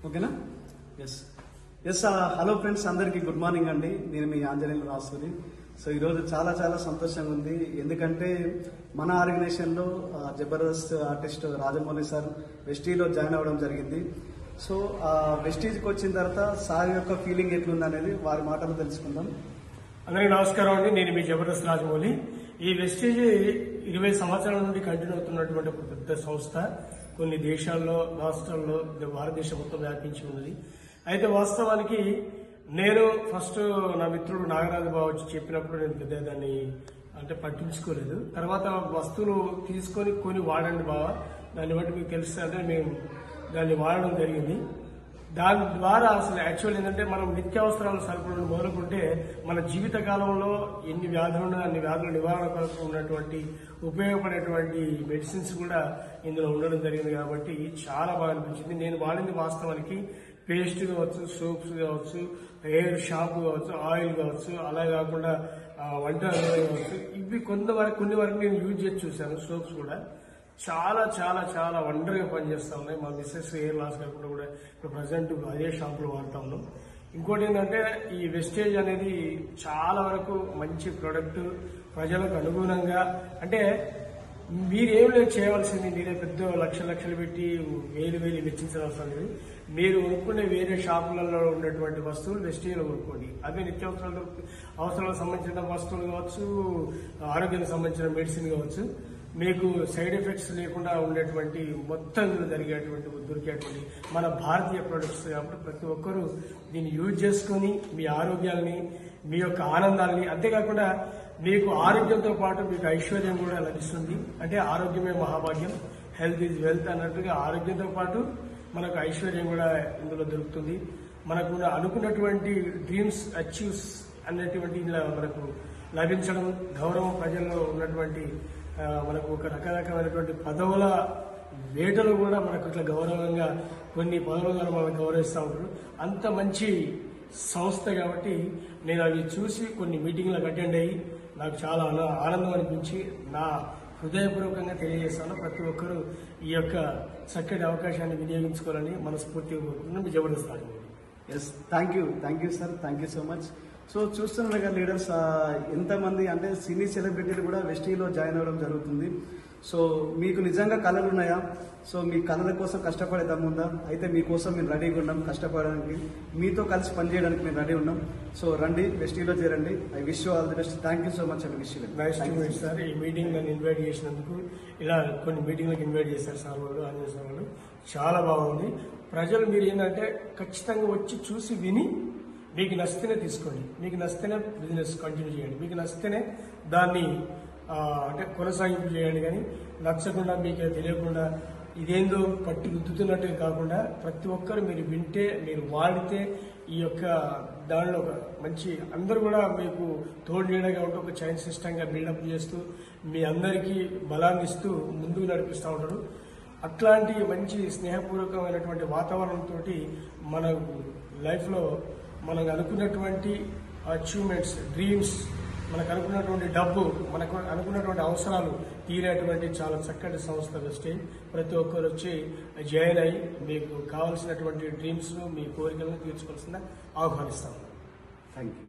ఓకేనా? Yes yes hello friends, అందరికీ good morning అండి. నేను మీ ఆంజనేయులు రాసూరి. సో ఈరోజు చాలా చాలా సంతోషంగా ఉంది. ఎందుకంటే మన ఆర్గనైజేషన్లో జబర్దస్త్ ఆర్టిస్ట్ రాజమౌళి సార్ వెస్టీలో జాయిన్ అవ్వడం జరిగింది. సో వెస్టీజ్కి వచ్చిన తర్వాత సార్ యొక్క ఫీలింగ్ ఎట్లుంది అనేది వారి మాటలు తెలుసుకుందాం. అందరికీ నమస్కారం అండి. నేను మీ జబర్దస్త్ రాజమౌళి. ఈ వెస్టీజ్ 20 సంవత్సరాల నుండి కంటిన్యూ అవుతున్నటువంటి ఒక పెద్ద సంస్థ. కొన్ని దేశాల్లో, రాష్ట్రాల్లో, భారతదేశం మొత్తం వ్యాపించి ఉన్నది. అయితే వాస్తవానికి నేను ఫస్ట్ నా మిత్రుడు నాగరాజు బాబు వచ్చి చెప్పినప్పుడు నేను పెద్ద దాన్ని అంటే పట్టించుకోలేదు. తర్వాత వస్తువులు తీసుకొని కొని వాడండి బావ, దాన్ని బట్టి మీకు తెలుస్తుంది అంటే మేము దాన్ని వాడడం జరిగింది. దాని ద్వారా అసలు యాక్చువల్ ఏంటంటే మనం నిత్యావసరాల సరుకులను మొదలుకుంటే మన జీవిత కాలంలో ఎన్ని వ్యాధులు ఉన్నాయో అన్ని వ్యాధుల నివారణ కొరకు ఉన్నటువంటి ఉపయోగపడేటువంటి మెడిసిన్స్ కూడా ఇందులో ఉండడం జరిగింది. కాబట్టి చాలా బాగా అనిపించింది. నేను వాడింది వాస్తవానికి పేస్ట్ కావచ్చు, సోప్స్ కావచ్చు, హెయిర్ షాంపూ కావచ్చు, ఆయిల్ కావచ్చు, అలా కాకుండా వంట కావచ్చు, ఇవి కొన్ని వరకు నేను యూజ్ చేసి చూశాను. సోప్స్ కూడా చాలా చాలా చాలా వండర్గా పనిచేస్తా ఉన్నాయి. మా మిస్సెస్ హెయిర్ లాస్ కాకుండా కూడా ఇప్పుడు ప్రజెంట్ అదే షాంపులు వాడుతా ఉన్నాం. ఇంకోటి ఏంటంటే ఈ వెస్టేజ్ అనేది చాలా వరకు మంచి ప్రోడక్ట్, ప్రజలకు అనుగుణంగా. అంటే మీరేం లేదు చేయవలసింది, మీరే పెద్ద లక్షలు పెట్టి వేలు వెచ్చించిన అవసరం లేదు. మీరు కొనుక్కునే వేరే షాపులలో ఉన్నటువంటి వస్తువులు వెస్టేజ్లో కొనుక్కోండి. అవే అవసరాలకు సంబంధించిన వస్తువులు కావచ్చు, ఆరోగ్యానికి సంబంధించిన మెడిసిన్ కావచ్చు, మీకు సైడ్ ఎఫెక్ట్స్ లేకుండా ఉండేటువంటి మొత్తం దొరికేటువంటి మన భారతీయ ప్రొడక్ట్స్. కాబట్టి ప్రతి ఒక్కరూ దీన్ని యూజ్ చేసుకుని మీ ఆరోగ్యాలని, మీ యొక్క ఆనందాలని, అంతేకాకుండా మీకు ఆరోగ్యంతో పాటు మీకు ఐశ్వర్యం కూడా లభిస్తుంది. అంటే ఆరోగ్యమే మహాభాగ్యం, హెల్త్ ఈజ్ వెల్త్ అన్నట్టుగా ఆరోగ్యంతో పాటు మనకు ఐశ్వర్యం కూడా ఇందులో దొరుకుతుంది. మనకు అనుకున్నటువంటి డ్రీమ్స్ అచీవ్స్ అన్నటువంటి మనకు లభించడం, గౌరవం, ప్రజల్లో ఉన్నటువంటి మనకు ఒక రకరకమైనటువంటి పదవుల వేటలు కూడా మనకు ఇట్లా గౌరవంగా కొన్ని పదవుల ద్వారా మనకు గౌరవిస్తూ ఉంటారు. అంత మంచి సంస్థ కాబట్టి నేను అవి చూసి కొన్ని మీటింగ్లకు అటెండ్ అయ్యి నాకు చాలా ఆనందం అనిపించి నా హృదయపూర్వకంగా తెలియజేస్తాను. ప్రతి ఒక్కరూ ఈ యొక్క చక్కటి అవకాశాన్ని వినియోగించుకోవాలని మనస్ఫూర్తిగా కోరుకుంటున్నాను. Jabardasth. Yes, thank you sir, thank you so much. So చూస్తున్నారు కదా లీడర్స్, ఎంతమంది అంటే సినీ సెలబ్రిటీలు కూడా వెస్టీలో జాయిన్ అవ్వడం జరుగుతుంది. సో మీకు నిజంగా కళలు ఉన్నాయా? సో మీ కళల కోసం కష్టపడే దమ్ముందా? అయితే మీకోసం మేము రెడీగా ఉన్నాం కష్టపడడానికి, మీతో కలిసి పనిచేయడానికి మేము రెడీ ఉన్నాం. సో రండి, వెస్టీలో చేరండి. I wish you all the best. Thank you so much అండి. Wish you nice to meet sir. ఈ మీటింగ్ నన్ను ఇన్వైట్ చేసినందుకు, ఇలా కొన్ని మీటింగ్లకు ఇన్వైట్ చేశారు సార్ వాళ్ళు, ఆంజనేయ సార్ వాళ్ళు. చాలా బాగుంది. ప్రజలు మీరు ఏంటంటే ఖచ్చితంగా వచ్చి చూసి విని మీకు నచ్చితేనే తీసుకోండి, మీకు నచ్చితేనే బిజినెస్ కంటిన్యూ చేయండి, మీకు నచ్చితేనే దాన్ని అంటే కొనసాగింపు చేయండి. కానీ నచ్చకుండా, మీకు తెలియకుండా ఇదేందో పట్టి రుద్దుతున్నట్టుగా కాకుండా ప్రతి ఒక్కరు మీరు వింటే, మీరు వాడితే ఈ యొక్క దానిలో ఒక మంచి అందరూ కూడా మీకు తోడు నీడగా ఉంటూ ఒక చైన్ సిస్టంగా బిల్డప్ చేస్తూ మీ అందరికీ బలాన్ని ఇస్తూ ముందుకు నడిపిస్తూ ఉంటారు. అట్లాంటి మంచి స్నేహపూర్వకమైనటువంటి వాతావరణంతో మన లైఫ్లో మనకు అనుకున్నటువంటి అచీవ్మెంట్స్, డ్రీమ్స్, మనకు అనుకున్నటువంటి డబ్బు, మనకు అనుకున్నటువంటి అవసరాలు తీరేటువంటి చాలా చక్కటి సంస్థ వెస్టేజ్. ప్రతి ఒక్కరు వచ్చి జాయిన్ అయ్యి మీకు కావాల్సినటువంటి డ్రీమ్స్ను, మీ కోరికలను తీర్చుకోవాల్సిందిగా ఆహ్వానిస్తాము. Thank you.